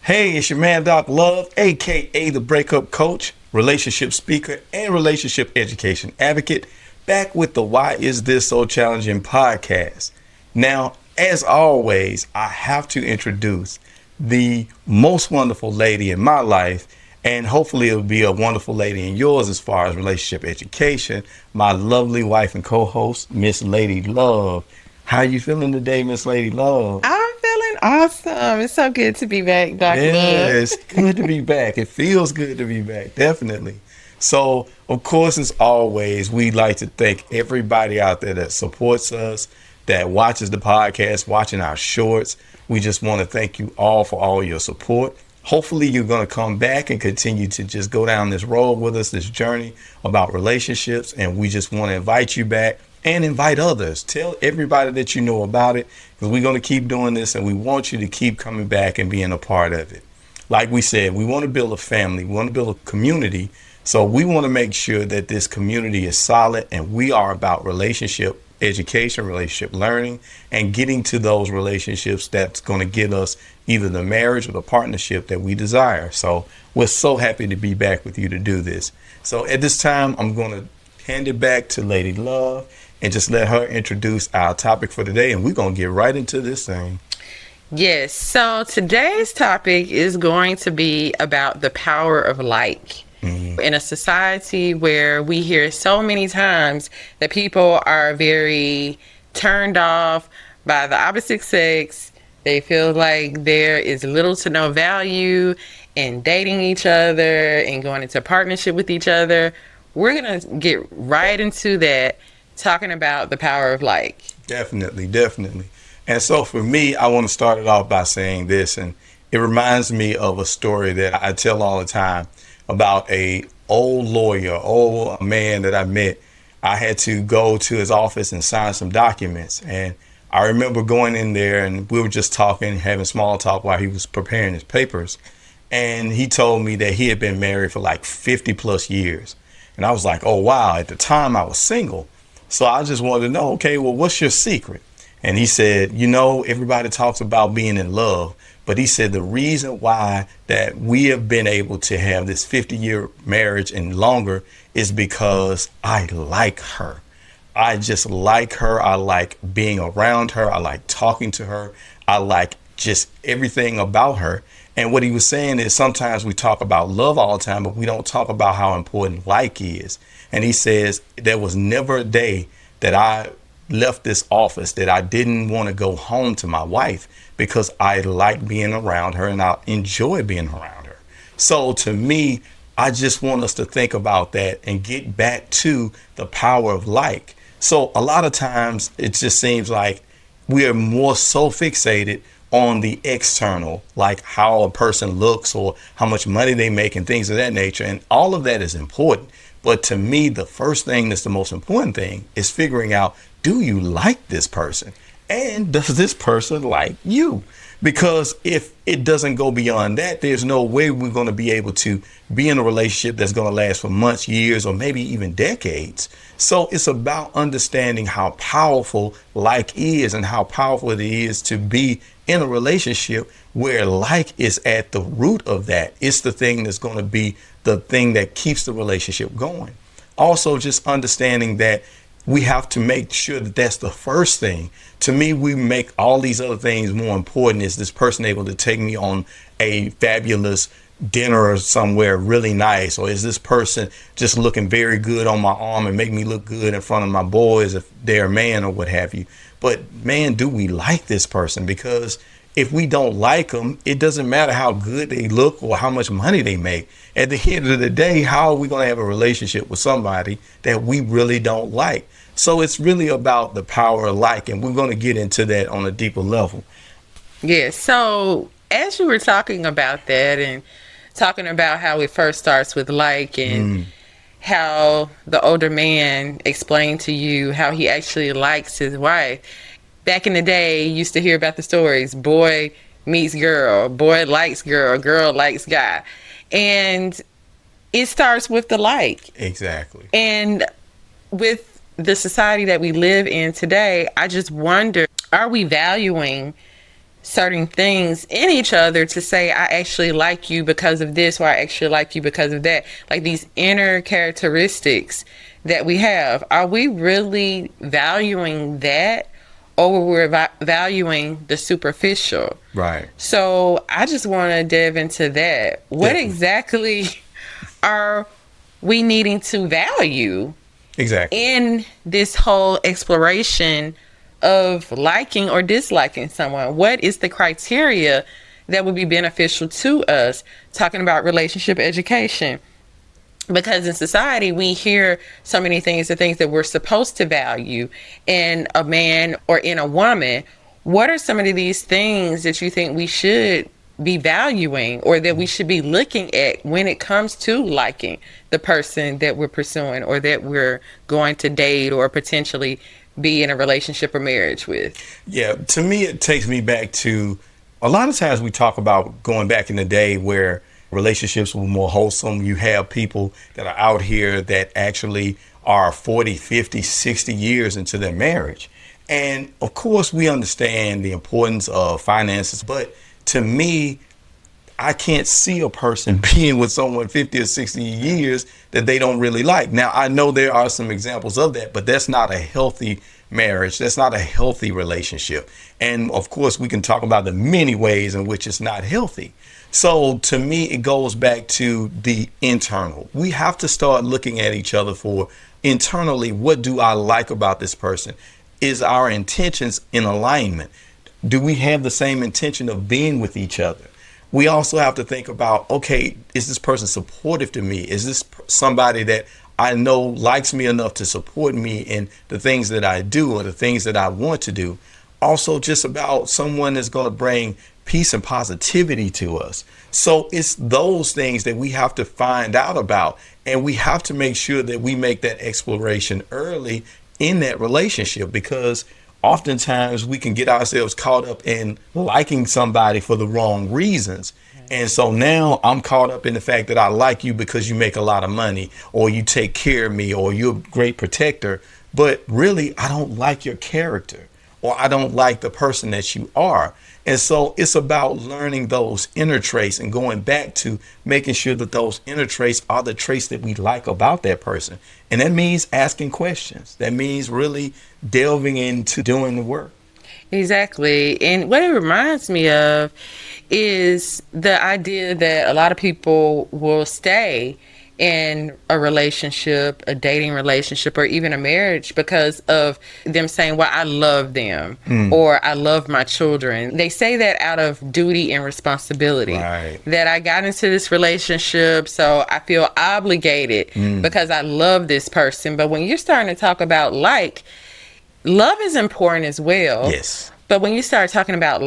Hey, it's your man Doc Love, aka the Breakup Coach, relationship speaker, and relationship education advocate, back with the Why Is This So Challenging podcast. Now, as always, I have to introduce the most wonderful lady in my life, and hopefully it'll be a wonderful lady in yours as far as relationship education, my lovely wife and co-host, Miss Lady Love. How you feeling today, Miss Lady Love? I'm feeling awesome. It's so good to be back, Doc Yeah, Love. it's good to be back. It feels good to be back, definitely. So, of course, as always, we'd like to thank everybody out there that supports us, that watches the podcast, watching our shorts. We just want to thank you all for all your support. Hopefully, you're going to come back and continue to just go down this road with us, this journey about relationships. And we just want to invite you back and invite others. Tell everybody that you know about it, because we're going to keep doing this and we want you to keep coming back and being a part of it. Like we said, we want to build a family. We want to build a community. So we want to make sure that this community is solid, and we are about relationship education, relationship learning, and getting to those relationships that's going to get us either the marriage or the partnership that we desire. So we're so happy to be back with you to do this. So at this time, I'm going to hand it back to Lady Love and just let her introduce our topic for today, and we're going to get right into this thing. Yes, so today's topic is going to be about the power of like. In a society where we hear so many times that people are very turned off by the opposite sex, they feel like there is little to no value in dating each other and going into partnership with each other. We're going to get right into that, talking about the power of like. Definitely, definitely. And so for me, I want to start it off by saying this, and it reminds me of a story that I tell all the time about a old lawyer, old man that I met. I had to go to his office and sign some documents. And I remember going in there and we were just talking, having small talk while he was preparing his papers. And he told me that he had been married for like 50 plus years. And I was like, oh, wow. At the time I was single. So I just wanted to know, okay, well, what's your secret? And he said, everybody talks about being in love. But he said the reason why that we have been able to have this 50-year marriage and longer is because I like her. I just like her. I like being around her. I like talking to her. I like just everything about her. And what he was saying is sometimes we talk about love all the time, but we don't talk about how important like is. And he says there was never a day that I left this office that I didn't want to go home to my wife, because I like being around her and I enjoy being around her. So to me, I just want us to think about that and get back to the power of like. So a lot of times it just seems like we are more so fixated on the external, like how a person looks or how much money they make and things of that nature. And all of that is important. But to me, the first thing that's the most important thing is figuring out, do you like this person? And does this person like you? Because if it doesn't go beyond that, there's no way we're going to be able to be in a relationship that's going to last for months, years, or maybe even decades. So it's about understanding how powerful like is and how powerful it is to be in a relationship where like is at the root of that. It's the thing that's going to be the thing that keeps the relationship going. Also, just understanding that we have to make sure that that's the first thing. To me, we make all these other things more important. Is this person able to take me on a fabulous dinner somewhere really nice? Or is this person just looking very good on my arm and make me look good in front of my boys if they're a man or what have you? But man, do we like this person? Because if we don't like them, it doesn't matter how good they look or how much money they make. At the end of the day, how are we going to have a relationship with somebody that we really don't like? So it's really about the power of like, and we're going to get into that on a deeper level. Yeah, so as you were talking about that and talking about how it first starts with like and how the older man explained to you how he actually likes his wife. Back in the day, you used to hear about the stories, boy meets girl, boy likes girl, girl likes guy. And it starts with the like. Exactly. And with the society that we live in today, I just wonder, are we valuing certain things in each other to say, I actually like you because of this, or I actually like you because of that. Like these inner characteristics that we have. Are we really valuing that, or we're valuing the superficial? Right. So I just want to dive into that. What Definitely. exactly are we needing to value Exactly. in this whole exploration of liking or disliking someone? What is the criteria that would be beneficial to us? Talking about relationship education. Because in society, we hear so many things, the things that we're supposed to value in a man or in a woman. What are some of these things that you think we should be valuing, or that we should be looking at when it comes to liking the person that we're pursuing, or that we're going to date or potentially be in a relationship or marriage with? Yeah, to me, it takes me back to a lot of times we talk about going back in the day where relationships were more wholesome. You have people that are out here that actually are 40, 50, 60 years into their marriage. And of course, we understand the importance of finances, but to me, I can't see a person being with someone 50 or 60 years that they don't really like. Now, I know there are some examples of that, but that's not a healthy marriage. That's not a healthy relationship. And of course, we can talk about the many ways in which it's not healthy. So to me, it goes back to the internal. We have to start looking at each other for internally, what do I like about this person? Is our intentions in alignment? Do we have the same intention of being with each other? We also have to think about, okay, is this person supportive to me? Is this somebody that I know likes me enough to support me in the things that I do or the things that I want to do? Also, just about someone that's going to bring peace and positivity to us. So it's those things that we have to find out about, and we have to make sure that we make that exploration early in that relationship, because oftentimes we can get ourselves caught up in liking somebody for the wrong reasons. And so now I'm caught up in the fact that I like you because you make a lot of money, or you take care of me, or you're a great protector. But really, I don't like your character, or I don't like the person that you are. And so it's about learning those inner traits and going back to making sure that those inner traits are the traits that we like about that person. And that means asking questions. That means really delving into doing the work. Exactly. And what it reminds me of is the idea that a lot of people will stay in a relationship, a dating relationship, or even a marriage because of them saying, well, I love them, or I love my children. They say that out of duty and responsibility. Right. That I got into this relationship, so I feel obligated because I love this person. But when you're starting to talk about love is important as well. Yes. But when you start talking about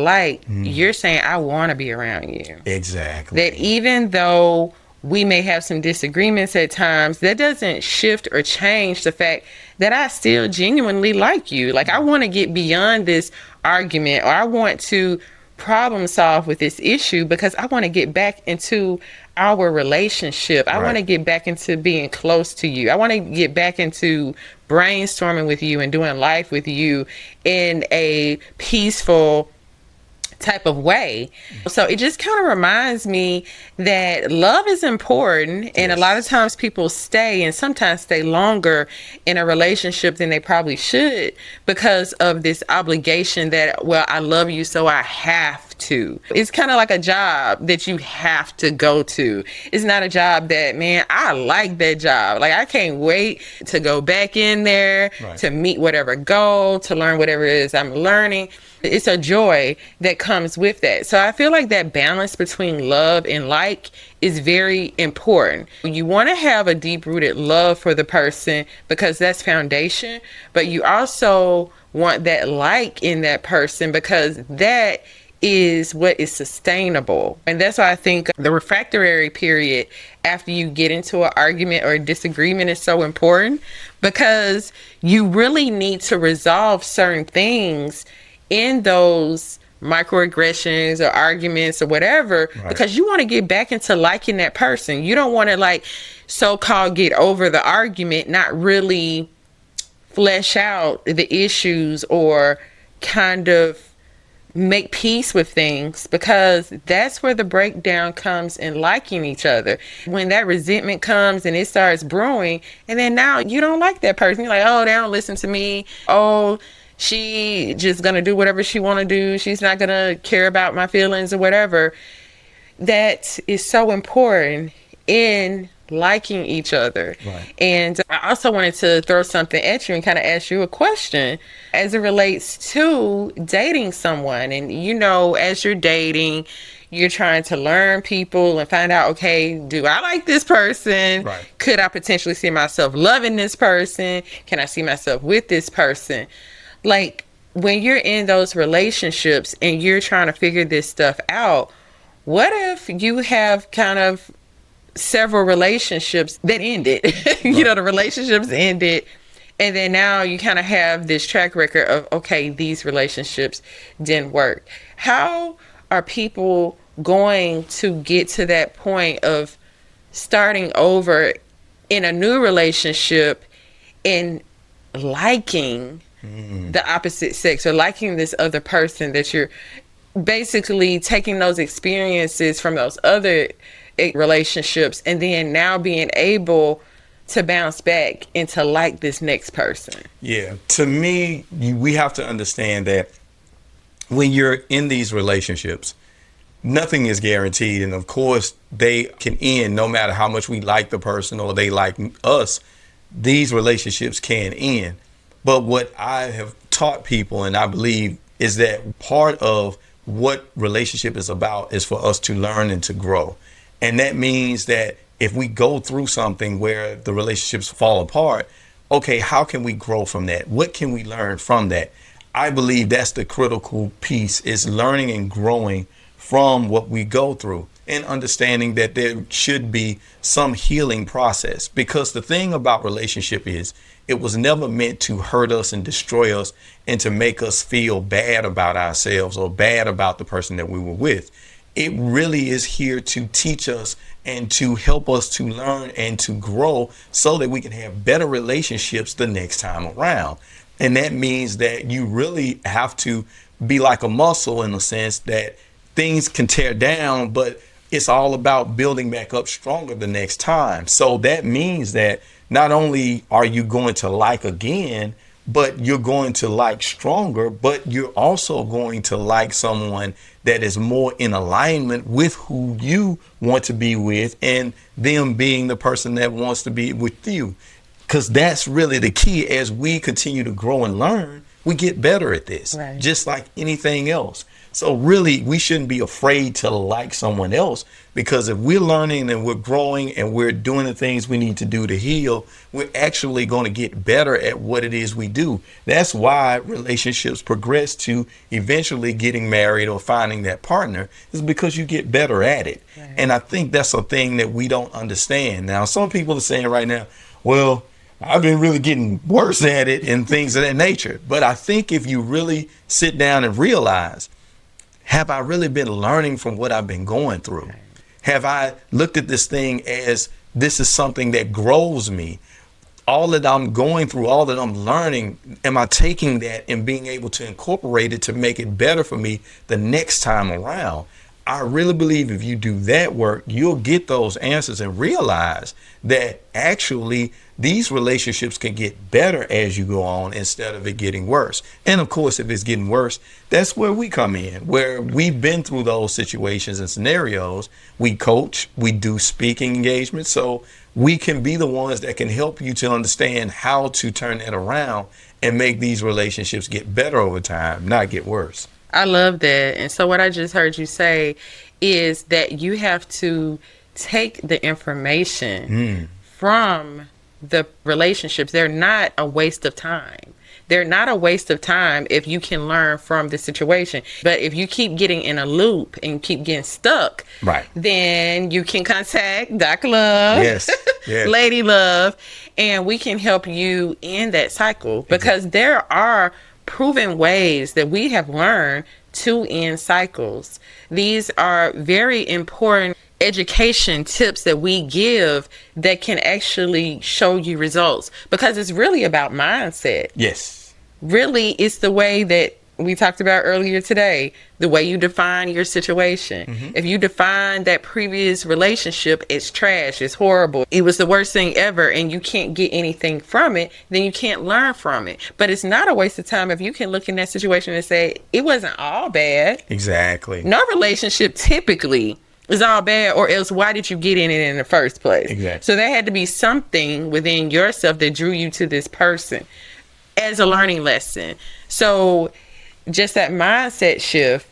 you're saying, I want to be around you. Exactly. That even though we may have some disagreements at times, that doesn't shift or change the fact that I still genuinely like you. Like, I want to get beyond this argument, or I want to problem solve with this issue because I want to get back into our relationship. I want to get back into being close to you. I want to get back into brainstorming with you and doing life with you in a peaceful type of way. So it just kind of reminds me that love is important, and a lot of times people stay, and sometimes stay longer in a relationship than they probably should, because of this obligation that, well, I love you, so I have to. It's kind of like a job that you have to go to. It's not a job that, man, I like that job. Like, I can't wait to go back in there, to meet whatever goal, to learn whatever it is I'm learning. It's a joy that comes with that. So I feel like that balance between love and like is very important. You want to have a deep-rooted love for the person because that's foundation, but you also want that like in that person because that is what is sustainable. And that's why I think the refractory period after you get into an argument or a disagreement is so important, because you really need to resolve certain things in those microaggressions or arguments or whatever, because you want to get back into liking that person. You don't want to, like, so-called get over the argument, not really flesh out the issues or kind of make peace with things, because that's where the breakdown comes in liking each other. When that resentment comes and it starts brewing, and then now you don't like that person. You're like, oh, they don't listen to me. Oh, she just gonna do whatever she want to do. She's not gonna care about my feelings or whatever. That is so important in liking each other. Right. And I also wanted to throw something at you and kind of ask you a question as it relates to dating someone. And as you're dating, you're trying to learn people and find out, okay, do I like this person? Right. Could I potentially see myself loving this person? Can I see myself with this person? Like, when you're in those relationships and you're trying to figure this stuff out, what if you have kind of several relationships that ended? The relationships ended, and then now you kind of have this track record of, okay, these relationships didn't work. How are people going to get to that point of starting over in a new relationship and liking the opposite sex, or liking this other person, that you're basically taking those experiences from those other relationships and then now being able to bounce back and to like this next person? Yeah. To me, we have to understand that when you're in these relationships, nothing is guaranteed. And of course, they can end no matter how much we like the person or they like us. These relationships can end. But what I have taught people, and I believe, is that part of what relationship is about is for us to learn and to grow. And that means that if we go through something where the relationships fall apart, okay, how can we grow from that? What can we learn from that? I believe that's the critical piece, is learning and growing from what we go through and understanding that there should be some healing process. Because the thing about relationship is, it was never meant to hurt us and destroy us and to make us feel bad about ourselves or bad about the person that we were with. It really is here to teach us and to help us to learn and to grow so that we can have better relationships the next time around. And that means that you really have to be like a muscle, in the sense that things can tear down, but it's all about building back up stronger the next time. So that means that not only are you going to like again, but you're going to like stronger, but you're also going to like someone that is more in alignment with who you want to be with, and them being the person that wants to be with you. Because that's really the key. As we continue to grow and learn, we get better at this, right, just like anything else. So really, we shouldn't be afraid to like someone else, because if we're learning and we're growing and we're doing the things we need to do to heal, we're actually going to get better at what it is we do. That's why relationships progress to eventually getting married or finding that partner, is because you get better at it. Right. And I think that's a thing that we don't understand. Now, some people are saying right now, well, I've been really getting worse at it and things of that nature. But I think if you really sit down and realize, have I really been learning from what I've been going through? Have I looked at this thing as this is something that grows me? All that I'm going through, all that I'm learning, am I taking that and being able to incorporate it to make it better for me the next time around? I really believe if you do that work, you'll get those answers and realize that actually these relationships can get better as you go on instead of it getting worse. And of course, if it's getting worse, that's where we come in, where we've been through those situations and scenarios. We coach, we do speaking engagements, so we can be the ones that can help you to understand how to turn it around and make these relationships get better over time, not get worse. I love that. And so what I just heard you say is that you have to take the information from the relationships. They're not a waste of time. They're not a waste of time if you can learn from the situation. But if you keep getting in a loop and keep getting stuck, right, then you can contact Dr. Love, yes. Lady Love, and we can help you in that cycle, because there are proven ways that we have learned to end cycles. These are very important education tips that we give that can actually show you results, because it's really about mindset. Yes. Really, it's the way that we talked about earlier today, the way you define your situation. If you define that previous relationship as trash, it's horrible, it was the worst thing ever, and you can't get anything from it, then you can't learn from it. But it's not a waste of time if you can look in that situation and say, it wasn't all bad. Exactly. No relationship typically is all bad, or else why did you get in it in the first place? Exactly. So there had to be something within yourself that drew you to this person as a learning lesson. So just that mindset shift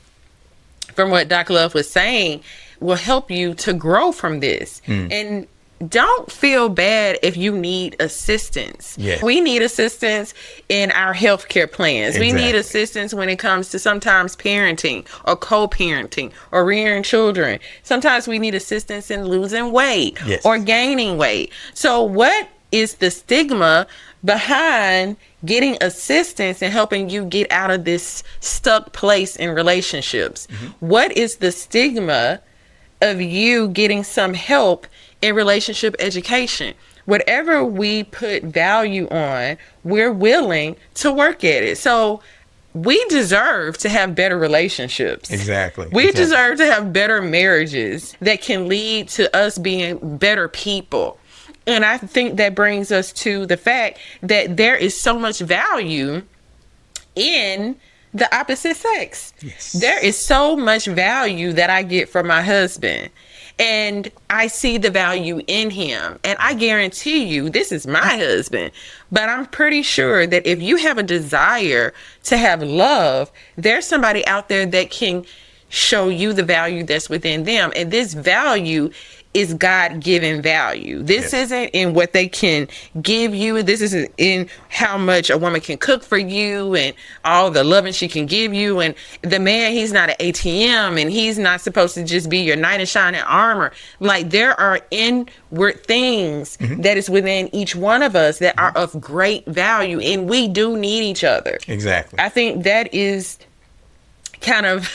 from what Dr. Love was saying will help you to grow from this. And don't feel bad if you need assistance. Yes. We need assistance in our healthcare plans. Exactly. We need assistance when it comes to sometimes parenting or co-parenting or rearing children. Sometimes we need assistance in losing weight or gaining weight. So what is the stigma behind getting assistance and helping you get out of this stuck place in relationships? What is the stigma of you getting some help in relationship education? Whatever we put value on, we're willing to work at it. So we deserve to have better relationships. Exactly. We deserve to have better marriages that can lead to us being better people. And I think that brings us to the fact that there is so much value in the opposite sex. Yes. There is so much value that I get from my husband. And I see the value in him. And I guarantee you, this is my husband. But I'm pretty sure that if you have a desire to have love, there's somebody out there that can show you the value that's within them. And this value is God-given value. This isn't in what they can give you. This isn't in how much a woman can cook for you and all the loving she can give you. And the man, he's not an ATM, and he's not supposed to just be your knight in shining armor. Like, there are inward things that is within each one of us that are of great value, and we do need each other. Exactly. I think that is kind of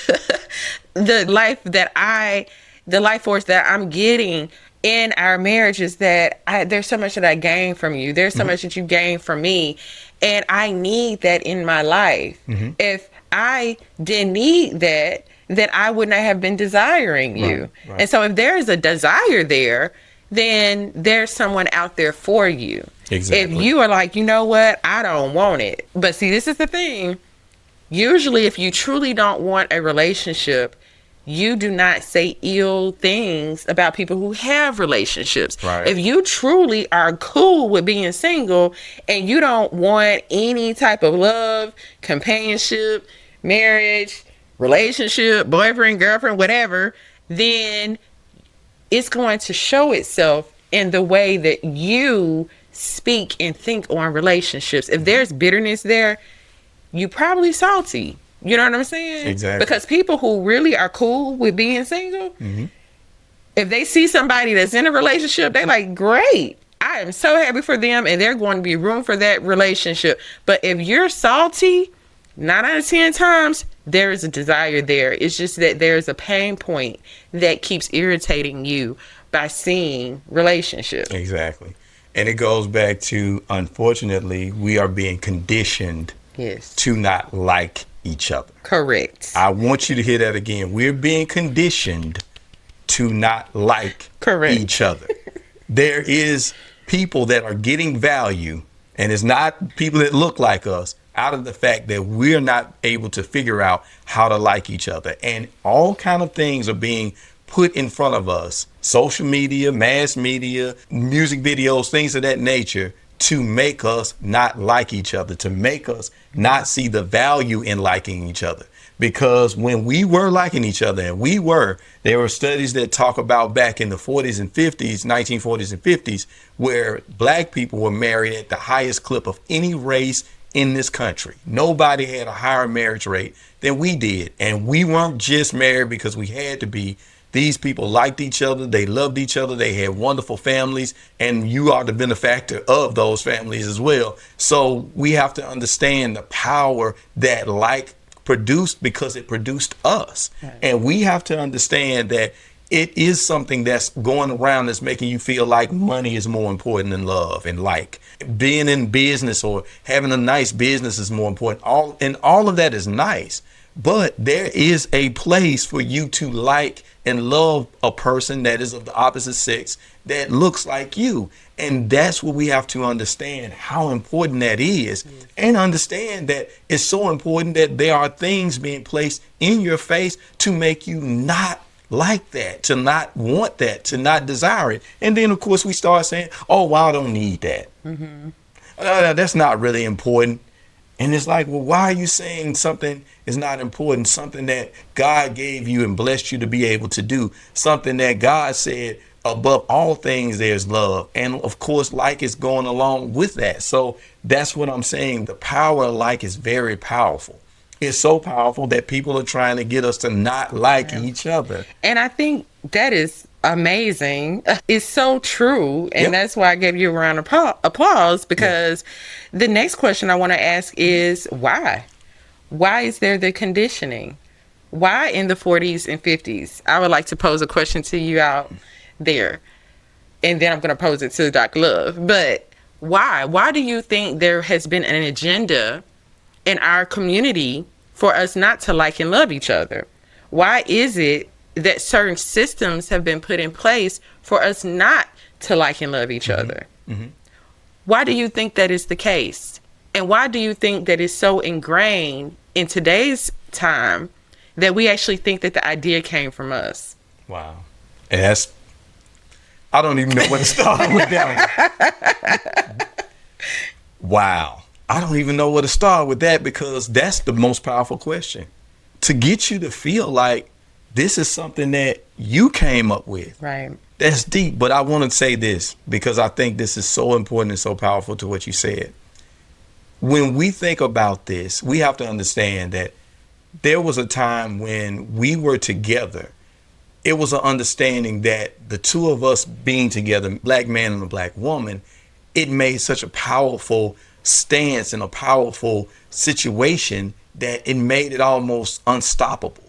the life force that I'm getting in our marriage, is that there's so much that I gain from you. There's so much that you gain from me. And I need that in my life. If I didn't need that, then I would not have been desiring you. Right. And so if there is a desire there, then there's someone out there for you. Exactly. If you are like, you know what, I don't want it. But see, this is the thing. Usually, if you truly don't want a relationship, you do not say ill things about people who have relationships. Right. If you truly are cool with being single and you don't want any type of love, companionship, marriage, relationship, boyfriend, girlfriend, whatever, then it's going to show itself in the way that you speak and think on relationships. If there's bitterness there, you probably salty. You know what I'm saying? Exactly. Because people who really are cool with being single, if they see somebody that's in a relationship, they're like, great, I am so happy for them, and they're going to be room for that relationship. But if you're salty, 9 out of 10 times, there is a desire there. It's just that there's a pain point that keeps irritating you by seeing relationships. Exactly. And it goes back to, unfortunately, we are being conditioned to not like each other. Correct. I want you to hear that again. We're being conditioned to not like each other. There is people that are getting value, and it's not people that look like us, out of the fact that we're not able to figure out how to like each other. And all kind of things are being put in front of us. Social media, mass media, music videos, things of that nature, to make us not like each other, to make us not see the value in liking each other. Because when we were liking each other, and there were studies that talk about back in the 40s and 50s, 1940s and 50s, where black people were married at the highest clip of any race in this country. Nobody had a higher marriage rate than we did. And we weren't just married because we had to be. These people liked each other. They loved each other. They had wonderful families, and you are the benefactor of those families as well. So we have to understand the power that like produced, because it produced us. Right. And we have to understand that it is something that's going around that's making you feel like money is more important than love, and like being in business or having a nice business is more important. All of that is nice, but there is a place for you to like and love a person that is of the opposite sex that looks like you. And that's what we have to understand, how important that is, and understand that it's so important that there are things being placed in your face to make you not like that, to not want that, to not desire it. And then, of course, we start saying, oh, well, I don't need that. That's not really important. And it's like, well, why are you saying something is not important? Something that God gave you and blessed you to be able to do. Something that God said, above all things, there's love. And of course, like is going along with that. So that's what I'm saying. The power of like is very powerful. It's so powerful that people are trying to get us to not like each other. And I think that is amazing. It's so true. And that's why I gave you a round of applause, because the next question I want to ask is why? Why is there the conditioning? Why in the 40s and 50s? I would like to pose a question to you out there. And then I'm going to pose it to Dr. Love. But why? Why do you think there has been an agenda in our community for us not to like and love each other? Why is it that certain systems have been put in place for us not to like and love each other? Why do you think that is the case? And why do you think that is so ingrained in today's time that we actually think that the idea came from us? Wow. And that's, I don't even know where to start with that one. Wow. I don't even know where to start with that, because that's the most powerful question. To get you to feel like this is something that you came up with. Right. That's deep. But I want to say this, because I think this is so important and so powerful to what you said. When we think about this, we have to understand that there was a time when we were together. It was an understanding that the two of us being together, black man and a black woman, it made such a powerful stance and a powerful situation that it made it almost unstoppable.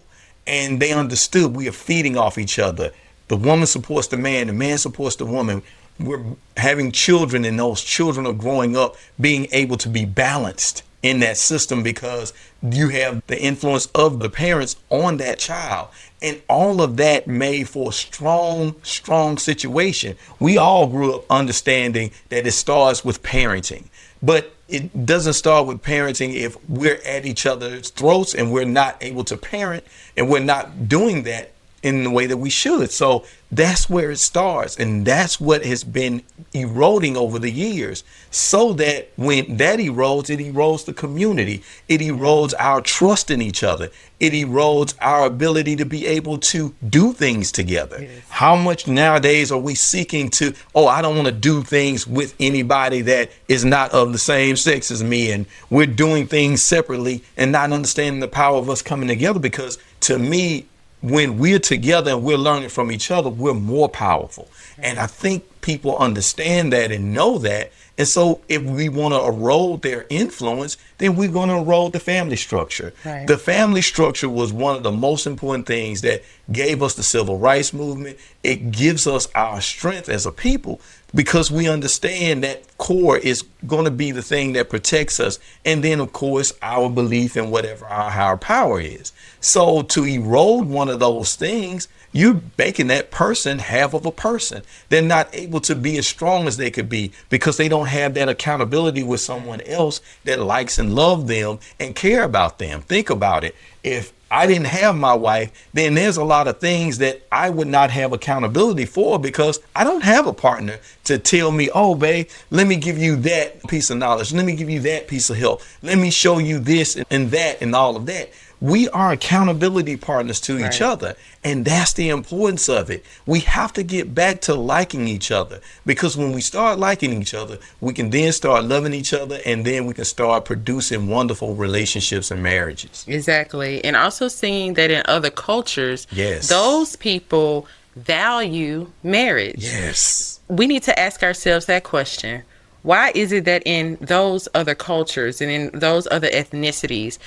And they understood we are feeding off each other. The woman supports the man supports the woman. We're having children, and those children are growing up being able to be balanced in that system, because you have the influence of the parents on that child. And all of that made for a strong situation. We all grew up understanding that it starts with parenting, but it doesn't start with parenting if we're at each other's throats and we're not able to parent, and we're not doing that in the way that we should. So that's where it starts. And that's what has been eroding over the years, so that when that erodes, it erodes the community. It erodes our trust in each other. It erodes our ability to be able to do things together. Yes. How much nowadays are we seeking to, oh, I don't want to do things with anybody that is not of the same sex as me. And we're doing things separately and not understanding the power of us coming together, because to me, when we're together and we're learning from each other, we're more powerful. And I think people understand that and know that. And so if we want to erode their influence, then we're going to erode the family structure. Right. The family structure was one of the most important things that gave us the civil rights movement. It gives us our strength as a people, because we understand that core is going to be the thing that protects us. And then, of course, our belief in whatever our higher power is. So to erode one of those things, you're making that person half of a person. They're not able to be as strong as they could be, because they don't have that accountability with someone else that likes and loves them and care about them. Think about it. If I didn't have my wife, then there's a lot of things that I would not have accountability for, because I don't have a partner to tell me, oh, babe, let me give you that piece of knowledge. Let me give you that piece of help. Let me show you this and that and all of that. We are accountability partners to each other. And that's the importance of it. We have to get back to liking each other, because when we start liking each other, we can then start loving each other, and then we can start producing wonderful relationships and marriages. Exactly. And also seeing that in other cultures, those people value marriage. Yes. We need to ask ourselves that question. Why is it that in those other cultures and in those other ethnicities,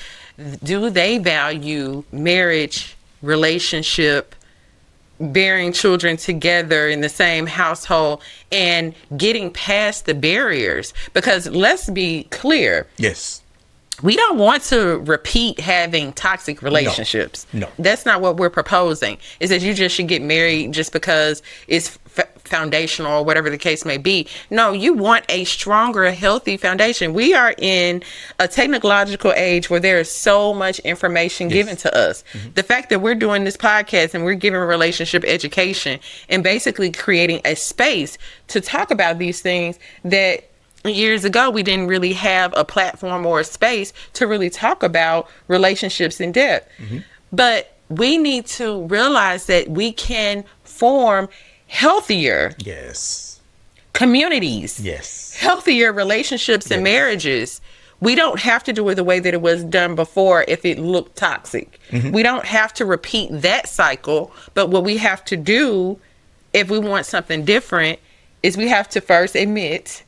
do they value marriage, relationship bearing children together in the same household and getting past the barriers. Because let's be clear. Yes. We don't want to repeat having toxic relationships. No. That's not what we're proposing. Is that you just should get married just because it's foundational or whatever the case may be. No, you want a stronger, healthy foundation. We are in a technological age where there is so much information given to us. The fact that we're doing this podcast and we're giving relationship education and basically creating a space to talk about these things that years ago we didn't really have a platform or a space to really talk about relationships in depth. But we need to realize that we can form healthier communities, healthier relationships and marriages. We don't have to do it the way that it was done before if it looked toxic. We don't have to repeat that cycle. But what we have to do if we want something different is we have to first admit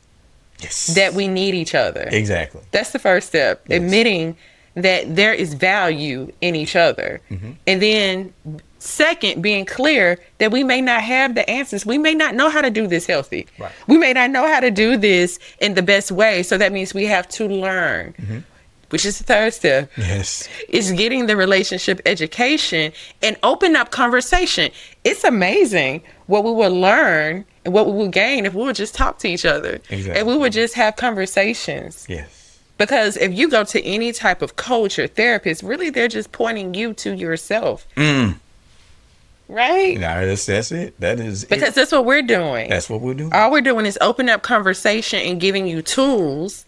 that we need each other. Exactly. That's the first step. Admitting that there is value in each other. And then second, being clear that we may not have the answers. We may not know how to do this healthy. Right. We may not know how to do this in the best way. So that means we have to learn. Which is the third step. Yes. Is getting the relationship education and open up conversation. It's amazing what we will learn and what we will gain if we would just talk to each other. Exactly. And we would just have conversations. Yes. Because if you go to any type of coach or therapist, really they're just pointing you to yourself. Right? No, that's it. That is because that's what we're doing. That's what we're doing. All we're doing is open up conversation and giving you tools.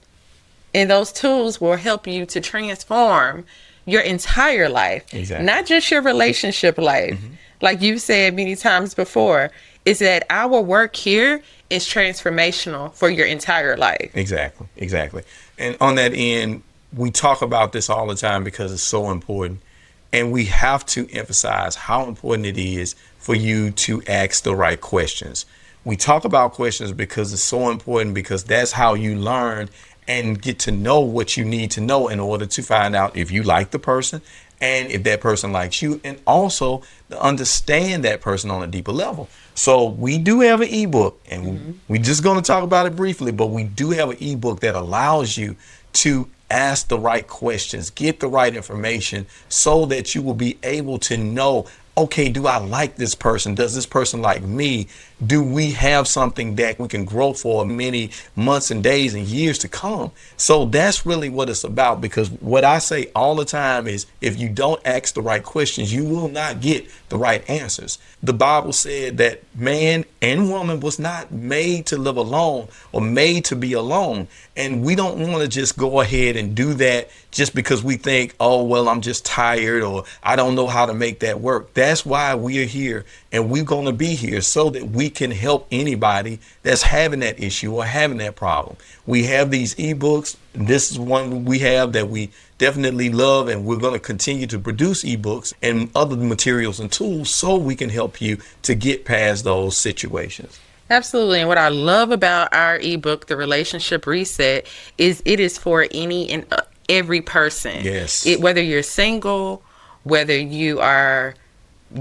And those tools will help you to transform your entire life. Exactly. Not just your relationship life. Like you've said many times before, is that our work here is transformational for your entire life. Exactly. And on that end, we talk about this all the time because it's so important. And we have to emphasize how important it is for you to ask the right questions. We talk about questions because it's so important, because that's how you learn and get to know what you need to know in order to find out if you like the person and if that person likes you, and also to understand that person on a deeper level. So we do have an ebook, and we're just going to talk about it briefly, but we do have an ebook that allows you to ask the right questions, get the right information, so that you will be able to know, okay, do I like this person? Does this person like me? Do we have something that we can grow for many months and days and years to come? So that's really what it's about, because what I say all the time is if you don't ask the right questions, you will not get the right answers. The Bible said that man and woman was not made to live alone or made to be alone. And we don't want to just go ahead and do that just because we think, oh, well, I'm just tired or I don't know how to make that work. That's why we are here, and we're going to be here so that we can help anybody that's having that issue or having that problem. We have these ebooks. This is one we have that we definitely love, and we're going to continue to produce ebooks and other materials and tools so we can help you to get past those situations. Absolutely. And what I love about our ebook, The Relationship Reset, is it is for any and every person. Yes. Whether you're single, whether you are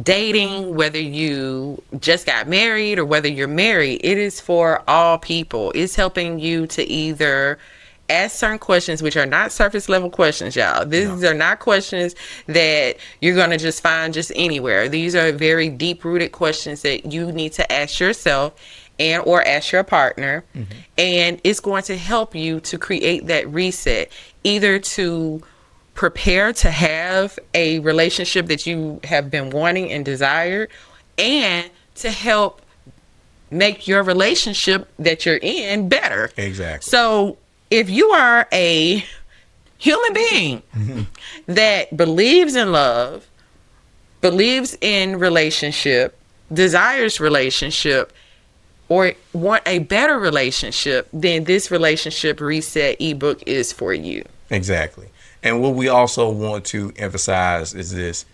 dating, whether you just got married, or whether you're married, it is for all people. It's helping you to either ask certain questions, which are not surface level questions, y'all. These are not questions that you're going to just find just anywhere. These are very deep rooted questions that you need to ask yourself and or ask your partner. And it's going to help you to create that reset, either to prepare to have a relationship that you have been wanting and desired, and to help make your relationship that you're in better. Exactly. So if you are a human being that believes in love, believes in relationship, desires relationship, or want a better relationship, then this Relationship Reset ebook is for you. Exactly. And what we also want to emphasize is this.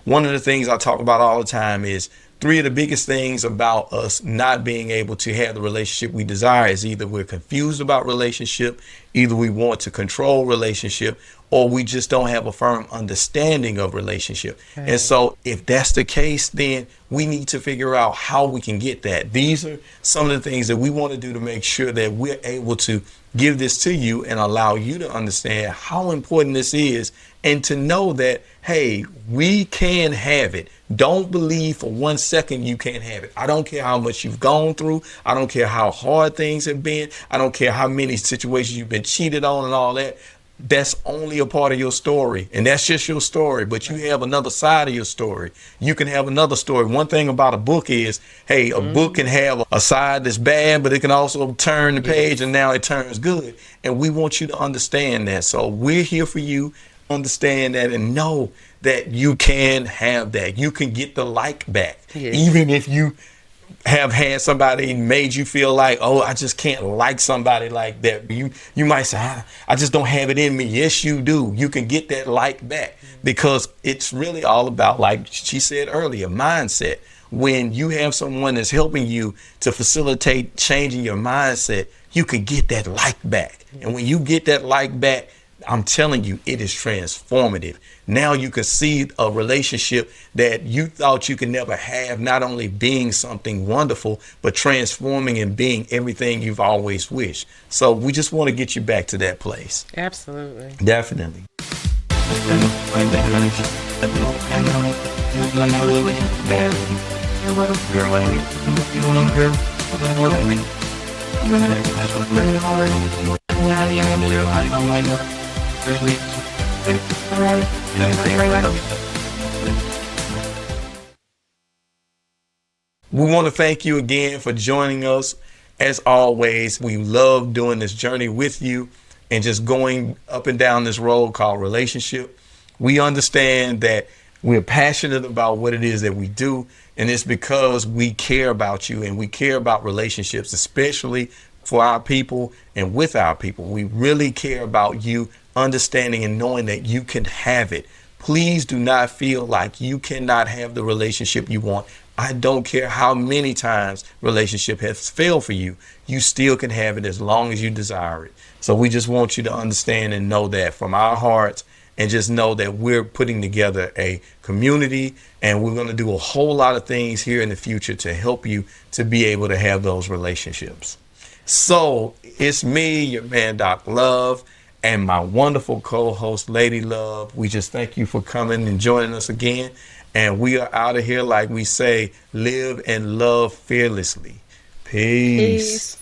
One of the things I talk about all the time is 3 of the biggest things about us not being able to have the relationship we desire is either we're confused about relationship, either we want to control relationship, or we just don't have a firm understanding of relationship. And so if that's the case, then we need to figure out how we can get that. These are some of the things that we want to do to make sure that we're able to give this to you and allow you to understand how important this is, and to know that, hey, we can have it. Don't believe for 1 second you can't have it. I don't care how much you've gone through. I don't care how hard things have been. I don't care how many situations you've been cheated on and all that. That's only a part of your story, and that's just your story. But you have another side of your story. You can have another story. One thing about a book is, hey, a book can have a side that's bad, but it can also turn the page and now it turns good. And we want you to understand that. So we're here for you. Understand that and know that you can have that. You can get the like back. Yes. Even if you have had somebody made you feel like, oh, I just can't like somebody like that. You might say, I just don't have it in me. Yes, you do. You can get that like back, because it's really all about, like she said earlier, mindset. When you have someone that's helping you to facilitate changing your mindset, you can get that like back. And when you get that like back, I'm telling you, it is transformative. Now you can see a relationship that you thought you could never have, not only being something wonderful, but transforming and being everything you've always wished. So we just want to get you back to that place. Absolutely. Definitely. We want to thank you again for joining us. As always, we love doing this journey with you and just going up and down this road called relationship. We understand that we're passionate about what it is that we do, and it's because we care about you and we care about relationships, especially for our people and with our people. We really care about you understanding and knowing that you can have it. Please do not feel like you cannot have the relationship you want. I don't care how many times relationship has failed for you. You still can have it as long as you desire it. So we just want you to understand and know that from our hearts, and just know that we're putting together a community, and we're going to do a whole lot of things here in the future to help you to be able to have those relationships. So it's me, your man, Doc Love, and my wonderful co-host, Lady Love. We just thank you for coming and joining us again. And we are out of here, like we say, live and love fearlessly. Peace.